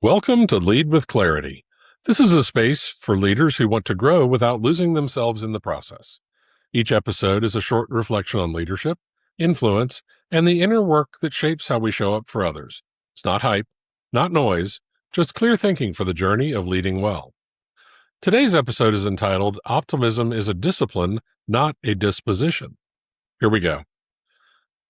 Welcome to Lead with Clarity. This is a space for leaders who want to grow without losing themselves in the process. Each episode is a short reflection on leadership, influence, and the inner work that shapes how we show up for others. It's not hype, not noise, just clear thinking for the journey of leading well. Today's episode is entitled Optimism is a Discipline, Not a Disposition. Here we go.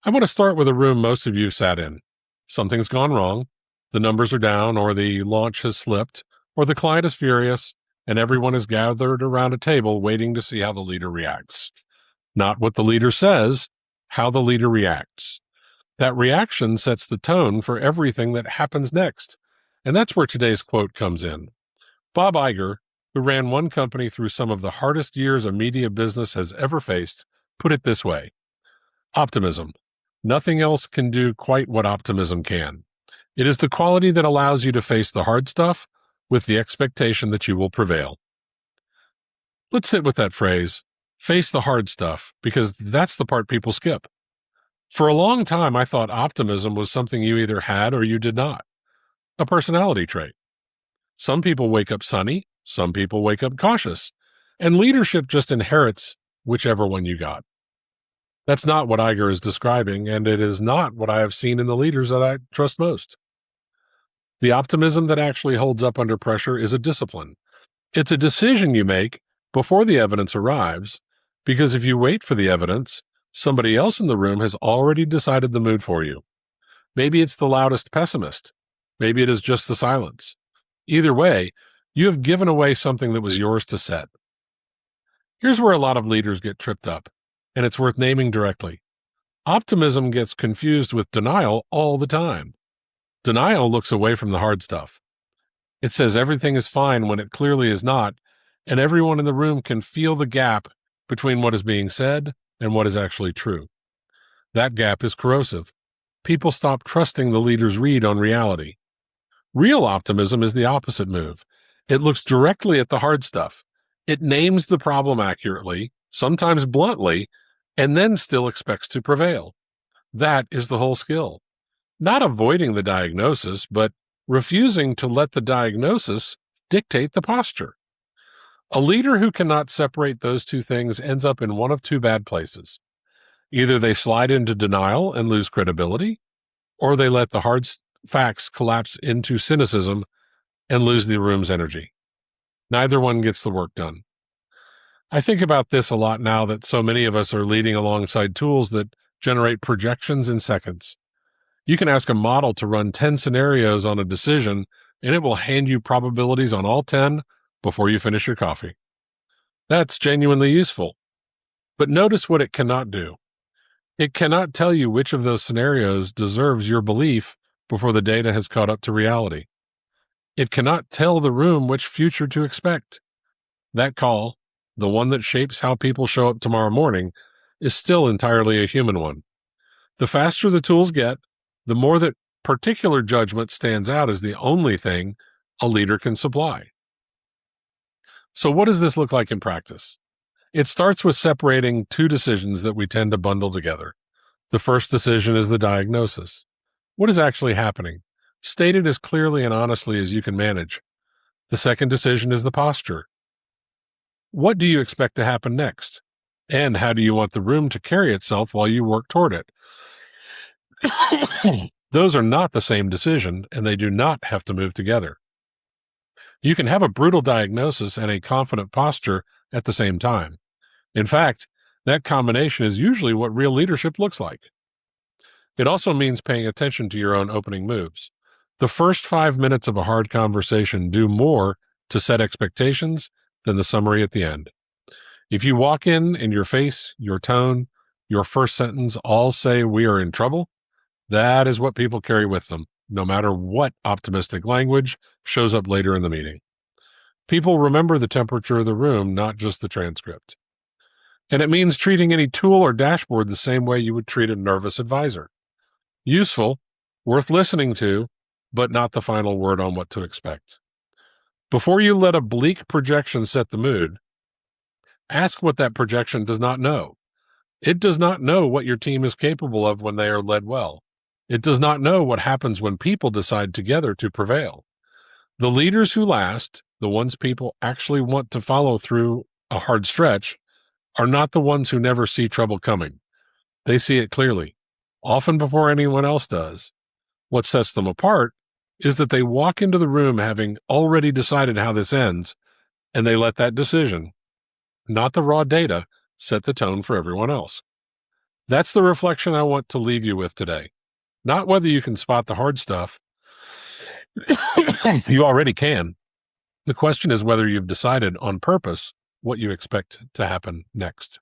I want to start with a room most of you sat in. Something's gone wrong. The numbers are down, or the launch has slipped, or the client is furious, and everyone is gathered around a table waiting to see how the leader reacts. Not what the leader says, how the leader reacts. That reaction sets the tone for everything that happens next. And that's where today's quote comes in. Bob Iger, who ran one company through some of the hardest years a media business has ever faced, put it this way: optimism. Nothing else can do quite what optimism can. It is the quality that allows you to face the hard stuff with the expectation that you will prevail. Let's sit with that phrase, face the hard stuff, because that's the part people skip. For a long time, I thought optimism was something you either had or you did not, a personality trait. Some people wake up sunny, some people wake up cautious, and leadership just inherits whichever one you got. That's not what Iger is describing, and it is not what I have seen in the leaders that I trust most. The optimism that actually holds up under pressure is a discipline. It's a decision you make before the evidence arrives, because if you wait for the evidence, somebody else in the room has already decided the mood for you. Maybe it's the loudest pessimist. Maybe it is just the silence. Either way, you have given away something that was yours to set. Here's where a lot of leaders get tripped up, and it's worth naming directly. Optimism gets confused with denial all the time. Denial looks away from the hard stuff. It says everything is fine when it clearly is not, and everyone in the room can feel the gap between what is being said and what is actually true. That gap is corrosive. People stop trusting the leader's read on reality. Real optimism is the opposite move. It looks directly at the hard stuff. It names the problem accurately, sometimes bluntly, and then still expects to prevail. That is the whole skill. Not avoiding the diagnosis, but refusing to let the diagnosis dictate the posture. A leader who cannot separate those two things ends up in one of two bad places. Either they slide into denial and lose credibility, or they let the hard facts collapse into cynicism and lose the room's energy. Neither one gets the work done. I think about this a lot now that so many of us are leading alongside tools that generate projections in seconds. You can ask a model to run 10 scenarios on a decision, and it will hand you probabilities on all 10 before you finish your coffee. That's genuinely useful. But notice what it cannot do. It cannot tell you which of those scenarios deserves your belief before the data has caught up to reality. It cannot tell the room which future to expect. That call, the one that shapes how people show up tomorrow morning, is still entirely a human one. The faster the tools get, the more that particular judgment stands out as the only thing a leader can supply. So what does this look like in practice? It starts with separating two decisions that we tend to bundle together. The first decision is the diagnosis. What is actually happening? Stated as clearly and honestly as you can manage. The second decision is the posture. What do you expect to happen next? And how do you want the room to carry itself while you work toward it? Those are not the same decision, and they do not have to move together. You can have a brutal diagnosis and a confident posture at the same time. In fact, that combination is usually what real leadership looks like. It also means paying attention to your own opening moves. The first 5 minutes of a hard conversation do more to set expectations than the summary at the end. If you walk in and your face, your tone, your first sentence all say we are in trouble, that is what people carry with them, no matter what optimistic language shows up later in the meeting. People remember the temperature of the room, not just the transcript. And it means treating any tool or dashboard the same way you would treat a nervous advisor. Useful, worth listening to, but not the final word on what to expect. Before you let a bleak projection set the mood, ask what that projection does not know. It does not know what your team is capable of when they are led well. It does not know what happens when people decide together to prevail. The leaders who last, the ones people actually want to follow through a hard stretch, are not the ones who never see trouble coming. They see it clearly, often before anyone else does. What sets them apart is that they walk into the room having already decided how this ends, and they let that decision, not the raw data, set the tone for everyone else. That's the reflection I want to leave you with today. Not whether you can spot the hard stuff. You already can. The question is whether you've decided on purpose what you expect to happen next.